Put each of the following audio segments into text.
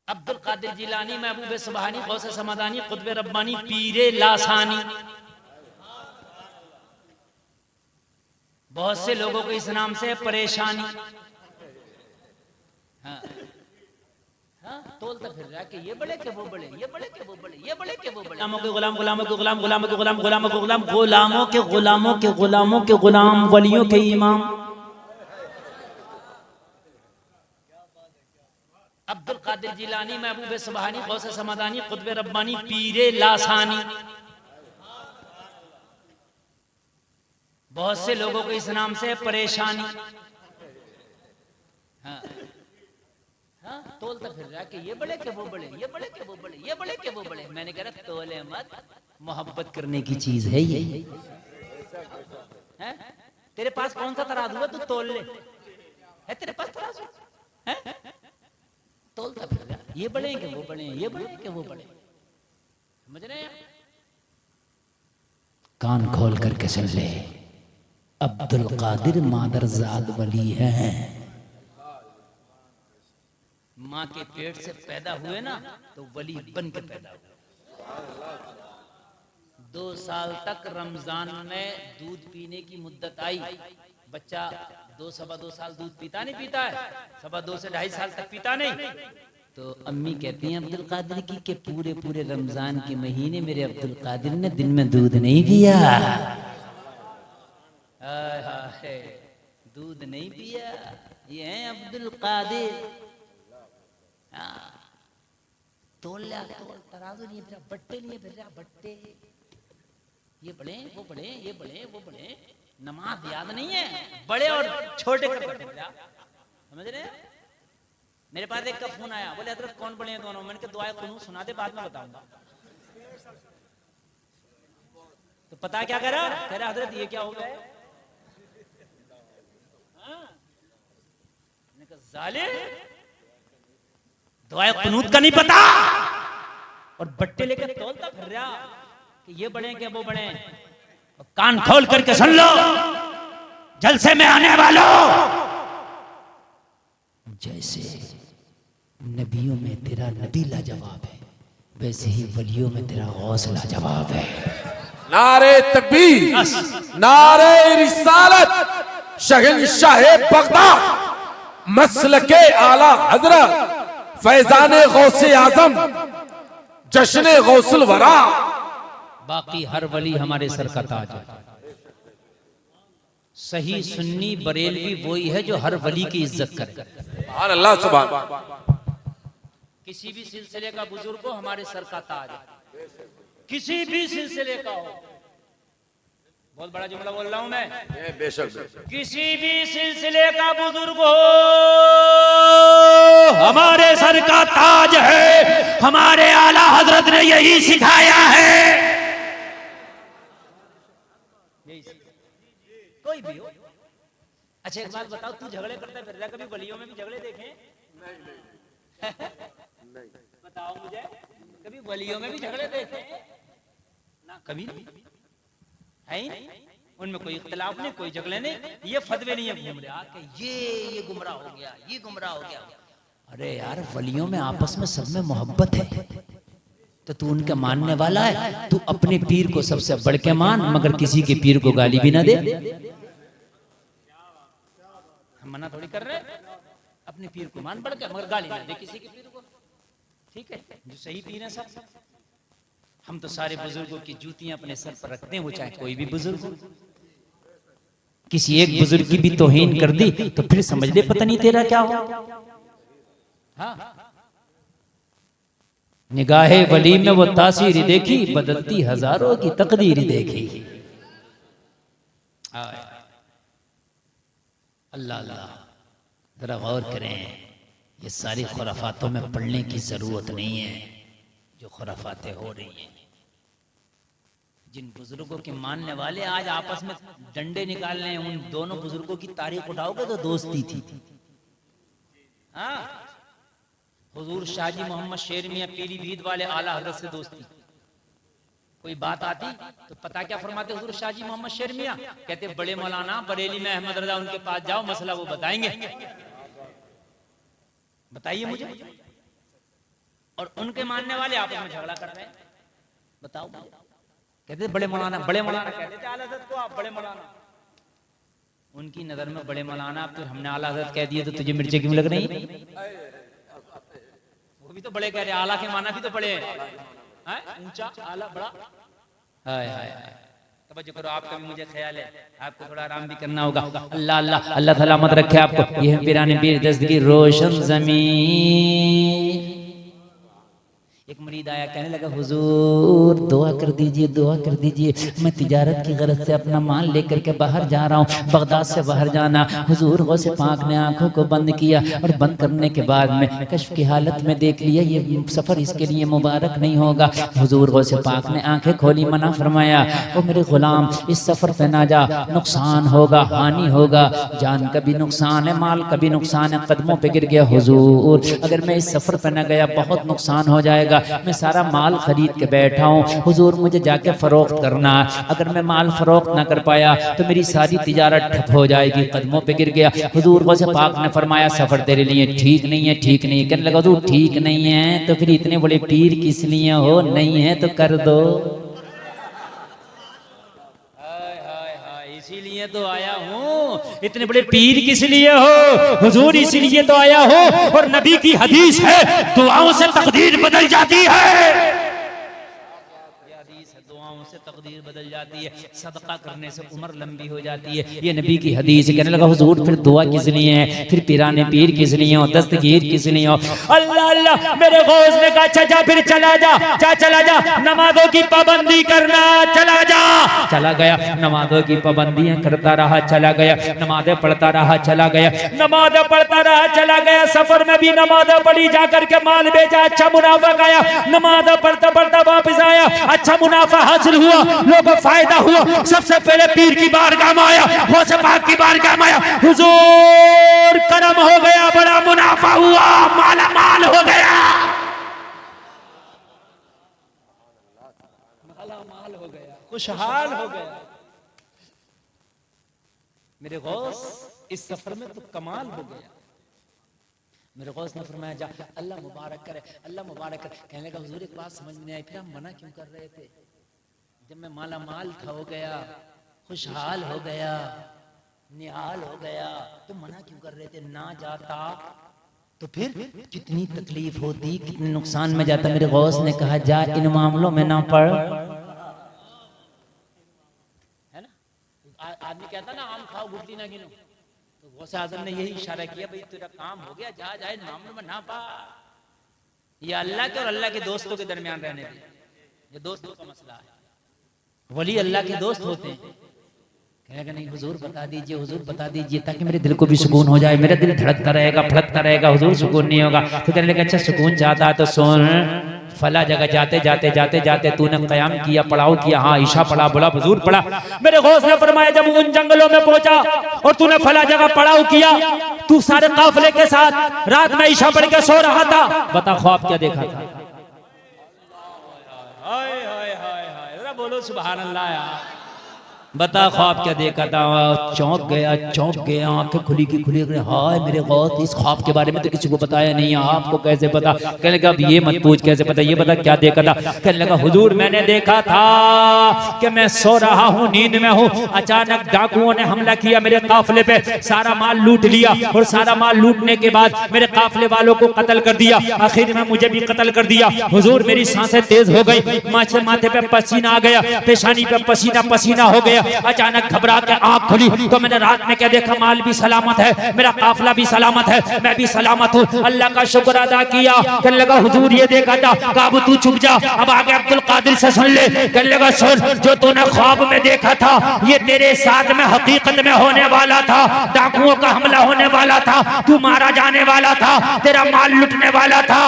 अब्दुल कादिर जिलानी, महबूब सुबहानी, गौसे समादानी, कुतुब रब्बानी, पीरे लासानी। बहुत से लोगों को इस नाम से परेशानी। हाँ हाँ, तोलता फिर रहा कि ये बड़े के वो बड़े, ये बड़े के वो बड़े, ये बड़े के वो बड़े। गुलामों के गुलाम, गुलामों के गुलाम, गुलामों के गुलाम, गुलामों के गुलाम, गुलामों के गुलामों के गुलामों के गुलाम, वलियों के इमाम। अब्दुल कादिर जिलानी, महबूब सुबहानी, गौसे समादानी, कुतुब रब्बानी, पीरे लासानी। बहुत से लोगों को इस नाम से परेशानी। हाँ हाँ, तोलता फिर रहा कि ये बड़े के वो बड़े, ये बड़े के वो बड़े, ये बड़े के वो बड़े। मैंने कहा तोले मत, मोहब्बत करने की चीज है ये। है? तेरे पास कौन सा तराजू है, तू तोल ले। है तेरे पास तराजू? है? तोलता फिर रहा, ये बड़े के वो बड़े, ये बड़े के वो बड़े। समझ रहे हैं? कान खोल करके सुन ले, अब्दुल कादिर मादरजाद वली है। माँ के पेट से पैदा हुए ना तो वली बन के पैदा हुए। 2 साल तक रमजान में दूध पीने की मुद्दत आई। बच्चा 2-2.25 साल दूध पीता नहीं पीता है, 2.25 से 2.5 साल तक पीता नहीं। तो अम्मी कहती हैं अब्दुल कादिर की कि पूरे पूरे रमजान के महीने मेरे अब्दुल कादिर ने दिन में दूध नहीं पिया। दूध नहीं पिया, ये है अब्दुल कादिर। तोल लिया, तोल, तराजू नहीं फिर, बट्टे नहीं फिर, बट्टे। ये बड़े वो बड़े, ये बड़े वो बड़े। नमाज याद नहीं है, बड़े और छोटे कर समझ रहे हैं? मेरे पास एक का फोन आया, बोले हजरत कौन बड़े हैं दोनों? मैंने कहा दुआ कुनूत सुना दे, बाद में बताऊंगा। तो पता क्या कह रहा? कह रहा हजरत ये क्या हो गया? जालिम, दुआ कुनूत का नहीं पता और बट्टे लेकर तोलता फिर रहा कि ये बड़े क्या वो बड़े। कान खोल करके सुन लो, जलसे में आने वालों, जैसे नबियों में तेरा नबी लाजवाब है, वैसे ही वलियों में तेरा गौस लाजवाब है। नारे तकबीर, नारे रिसालत, शहंशाह बगदाद, मसलके आला हजरत, फैजाने गौसे आजम, जश्ने गौसुल वरा। बाकी हर वली हमारे सर का ताज है। सही सुन्नी बरेलवी वही है जो हर वली की इज्जत करे। सुभान अल्लाह, सुभान। किसी भी सिलसिले का बुजुर्ग हो हमारे सर का ताज है, किसी भी सिलसिले का हो। बहुत बड़ा जुमला बोल रहा हूं मैं। बेशक, किसी भी सिलसिले का बुजुर्ग हो हमारे सर का ताज है। हमारे आला हजरत ने यही सिखाया है। कोई भी हो। अच्छा एक बात बताओ, तू झगड़े करता फिर रहा, कभी वलियों में भी झगड़े देखे? नहीं। बताओ मुझे, कभी वलियों में भी झगड़े देखे ना? कभी नहीं है ही नहीं। उनमें कोई इख्तिलाफ नहीं, कोई झगड़े नहीं। ये फतवे नहीं है घूम रहा कि ये गुमराह हो गया, ये गुमराह हो गया। अरे यार, वलियों में आपस में सब में मोहब्बत है तो तू उनका मानने वाला है, तू अपने पीर को सबसे बढ़ के मान, मगर किसी के पीर को गाली भी ना दे। हम मना थोड़ी कर रहे, अपने पीर को मान बढ़ के, मगर गाली ना दे किसी के पीर को। ठीक है, जो सही पीर है सब। हम तो सारे बुजुर्गों की जूतियां अपने सर पर रखते हैं, वो चाहे कोई भी बुजुर्ग हो। किसी एक बुजुर्ग की भी तौहीन कर दी तो फिर समझ ले पता नहीं तेरा क्या हो। हाँ, निगाहे वली में वो तासीर देखी, बदलती हजारों की तकदीर देखी। अल्लाह अल्लाह, जरा गौर करें, ये सारी खुराफातों में पढ़ने की जरूरत नहीं है जो खुराफातें हो रही हैं। जिन बुजुर्गों के मानने वाले आज आपस में डंडे निकाल रहे हैं, उन दोनों बुजुर्गों की तारीख उठाओगे तो दोस्ती थी। हाँ, हुजूर शाहजी मोहम्मद शेर मियां पीलीभीत वाले आला हजरत से दोस्ती। कोई बात आती तो पता क्या फरमाते हुजूर शाहजी मोहम्मद शेर मियां? कहते बड़े मौलाना बरेली में अहमद रजा, उनके पास जाओ, मसला वो बताएंगे। बताइए मुझे, और उनके मानने वाले आपस में झगड़ा कर रहे हैं। बताओ, कहते बड़े मौलाना कहते थे आला हज़रत को, आप बड़े मौलाना। उनकी नजर में बड़े मौलाना, अब तो हमने आला हज़रत कह दिए तो तुझे मिर्ची क्यों लग रही? वो भी तो बड़े कह रहे, आला के माना भी तो बड़े हैं, ऊंचा आला बड़ा। हाय हाय तवज्जो करो, आपका भी मुझे ख्याल है, आपको थोड़ा आराम भी करना होगा। अल्लाह अल्लाह अल्लाह ताला मत रखे आपको। यह पीराने पीर दस्तगीर रोशन ज़मीन। एक मुरीद आया, कहने लगा हुजूर दुआ कर दीजिए, दुआ कर दीजिए, मैं तिजारत की गरज से अपना माल लेकर के बाहर जा रहा हूँ, बगदाद से बाहर जाना। हुजूर गौसे पाक ने आंखों को बंद किया और बंद करने के बाद में कश्फ की हालत में देख लिया ये सफ़र इसके लिए मुबारक नहीं होगा। हुजूर गौसे पाक ने आंखें खोली, मना फरमाया, ओ मेरे गुलाम इस सफ़र पे ना जा, नुकसान होगा, हानि होगा, जान का भी नुकसान है, माल का भी नुकसान है। कदमों पे गिर गया, हुजूर अगर मैं इस सफ़र पे ना गया बहुत नुकसान हो जाएगा, मैं सारा माल खरीद के बैठा हूँ, हुजूर मुझे जाके फरोख्त करना, अगर मैं माल फरोख्त ना कर पाया तो मेरी सारी तिजारत ठप हो जाएगी। कदमों पे गिर गया। हुजूर गौसे पाक ने फरमाया सफर तेरे लिए ठीक नहीं है, ठीक नहीं है। कहने लगा हुजूर ठीक नहीं है तो फिर इतने बड़े पीर किस लिए हो? नहीं है तो कर दो। इसीलिए तो आया हूँ। इतने बड़े पीर किस लिए हो? हुजूर इसीलिए तो आया हो। और नबी की हदीस है दुआओं से तकदीर बदल जाती है। दुआओं से तकदीर बदल जाती है, सदका करने से उम्र लंबी हो जाती है। ये नबी की हदीस है। कहने लगा हुजूर फिर दुआ किस लिए है? फिर पीराने पीर किस लिए हो? दस्तगीर किस लिए हो? अल्लाह अल्लाह मेरे गौस ने कहा अच्छा जा, फिर चला जा, चला जा, नमाजों की पाबंदी करना, चला जा। चला गया, नमाजों की पाबंदियां करता रहा, चला गया, नमाजें पढ़ता रहा, चला गया, नमाजें पढ़ता रहा, चला गया। सफर में भी नमाजें पढ़ी, जाकर के माल बेचा, अच्छा मुनाफा आया, नमाजें पढ़ता पढ़ता वापस आया, अच्छा मुनाफा हासिल हुआ, लोगों को फायदा हुआ। सबसे पहले पीर की बारगाह में आया, गौसे पाक की बारगाह में आया, हुजूर करम हो गया, बड़ा मुनाफा हुआ, माला माल हो गया, माला माल हो गया, खुशहाल हो गया। मेरे गौस इस सफर में तो कमाल हो गया। मेरे गौस ने फरमाया जा, अल्लाह मुबारक करे, अल्लाह मुबारक करे। कहने लगा हुजूर एक बात समझ में नहीं आई, फिर हम मना क्यों कर रहे थे? जब मैं माला माल हो गया, खुशहाल हो गया, निहाल हो गया, तो मना क्यों कर रहे थे? ना जाता तो फिर कितनी तकलीफ होती, कितने नुकसान में जाता। मेरे गौस ने कहा जा इन मामलों में ना पड़, है ना? आदमी कहता ना आम खाओ गुठली ना गिनो, तो गौसे आज़म ने यही इशारा किया, भाई तेरा काम हो गया, जा जा इन मामलों में ना पा। ये अल्लाह के और अल्लाह के दोस्तों के दरमियान रहने दे, ये दोस्तों का मसला है। वली अल्लाह के दोस्त होते हैं। कहेगा नहीं हुजूर बता दीजिए, हुजूर बता दीजिए, ताकि मेरे दिल को भी सुकून हो जाए। मेरा दिल धड़कता रहेगा, फड़कता रहेगा, हुजूर सुकून नहीं होगा। तो कहने लगा अच्छा सुकून चाहता तो सुन, फला जगह जाते जाते जाते जाते तूने क़याम किया, पड़ाव किया, हाँ ईशा पढ़ा, बोला हुजूर पढ़ा। मेरे गौस ने फरमाया जब उन जंगलों में पहुंचा और तूने फला जगह पड़ाव किया, तू सारे काफिले के साथ रात में ईशा पढ़ के सो रहा था, बता ख्वाब क्या देखा था? हाय हाय हाय हाय, जरा बोलो सुभान अल्लाह यार। बता ख्वाब क्या देखा था? चौंक गया, आंखें खुली की खुली। हाय मेरे गौस इस ख्वाब के बारे में तो किसी को बताया नहीं, आपको कैसे पता? कहने लगा अब ये मत पूछ कैसे पता, ये बता क्या देखा था? कहने लगा हुजूर मैंने देखा था कि मैं सो रहा हूँ, नींद में हूँ, अचानक डाकुओं ने हमला किया मेरे काफिले पे, सारा माल लूट लिया, और सारा माल लूटने के बाद मेरे काफिले वालों को कत्ल कर दिया, आखिर में मुझे भी कत्ल कर दिया। हुजूर मेरी सांसें तेज हो गई, माथे पे पसीना आ गया, पेशानी पे पसीना पसीना हो गया। अचानक घबरा के आंख खुली तो मैंने रात में क्या देखा? माल भी सलामत है, मेरा काफिला भी सलामत है, मैं भी सलामत हूँ, अल्लाह का शुक्र अदा किया। कहने लगा हुजूर ये देखा था। काबू तू चुप जा, अब आगे अब्दुल कादिर से सुन ले। कहने लगा सुन, जो तूने ख्वाब में देखा था ये तेरे साथ में हकीकत में होने वाला था। डाकुओं का हमला होने वाला था, तू मारा जाने वाला था, तेरा माल लुटने वाला था,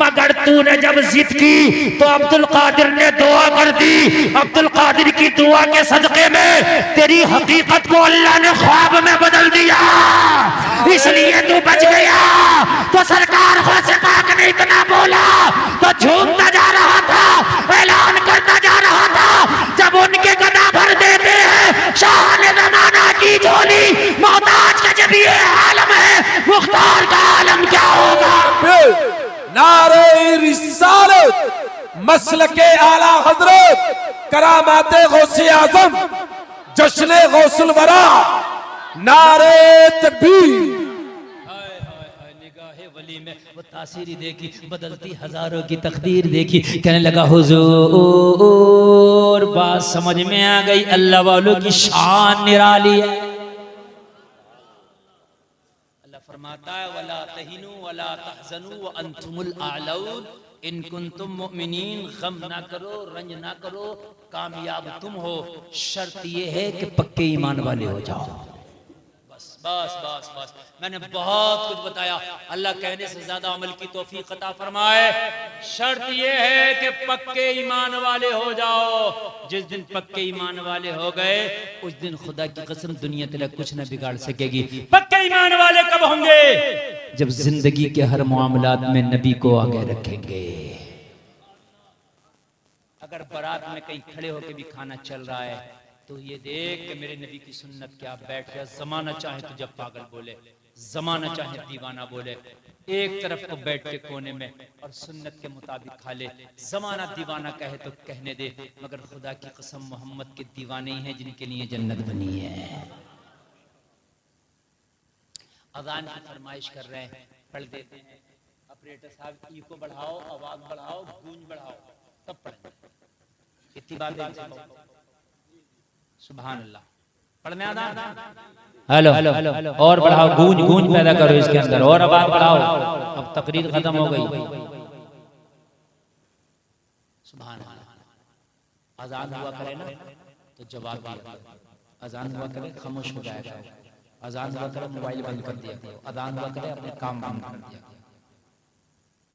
मगर तूने जब जिद की तो अब्दुल कादिर ने दुआ कर दी। अब्दुल कादिर की दुआ के सदके में तेरी हकीकत को अल्लाह ने ख्वाब में बदल दिया, इसलिए तू बच गया। तो सरकार गौसे पाक ने इतना बोला तो झूमता जा रहा था, ऐलान करता जा रहा था। जब उनके गदा भर देते हैं शाह ने ज़माना की झोली, मोहताज का जब ये आलम है, मुख्तार का आलम क्या होगा? नारे रिसालत मसलके आला हजरत करामाते गौसे आजम जश्न गौसुल वरा नारे तकबीर। वली में वो तासीरी देखी, बदलती हजारों की तकदीर देखी। कहने लगा हुजूर बात समझ में आ गई, अल्लाह वालों की शान निराली है। अल्लाह फरमाता है वला तहिनु वला तहजनु व अंतुमुल आलऊन इन कुंतुम मुमिनीन। गम ना करो, रंज ना करो, कामयाब तुम हो, शर्त ये है कि पक्के ईमान वाले हो जाओ। बस बस बस मैंने बहुत कुछ बताया, अल्लाह कहने से ज्यादा अमल की तौफीक अता फरमाए। शर्त यह है कि पक्के ईमान वाले हो जाओ। जिस दिन पक्के ईमान वाले हो गए उस दिन खुदा की कसम दुनिया तेरा कुछ न बिगाड़ सकेगी। पक्के ईमान वाले कब होंगे? जब जिंदगी के हर मामलात में नबी को आगे रखेंगे। अगर बारात में कहीं खड़े होकर भी खाना चल रहा है तो ये देख कि मेरे नबी की सुन्नत क्या बैठ गया। जमाना चाहे तो जब पागल बोले, जमाना चाहे दीवाना बोले, एक तरफ को बैठ के कोने में और सुन्नत के मुताबिक खा ले। जमाना दीवाना कहे तो कहने दे, मगर खुदा की कसम मोहम्मद के दीवाने ही हैं जिनके लिए जन्नत बनी है। अजान की फरमाइश कर रहे हैं, पढ़ देते हैं। ऑपरेटर साहब ई को बढ़ाओ, आवाज बढ़ाओ, गूंज बढ़ाओ, तब पढ़ेंगे। इतनी बातें सुभान अल्लाह। पढ़ने आना। हेलो हेलो और बढ़ाओ, गूंज गूंज पैदा करो इसके अंदर, और आवाज बढ़ाओ। अब तकरीर खत्म हो गई। सुभान अल्लाह। अजान हुआ करे ना तो जवाब दिया, अजान हुआ करे खामोश हो जाएगा, अजान हुआ करे मोबाइल बंद कर दिया, अजान हुआ करे अपने काम बंद कर दिया।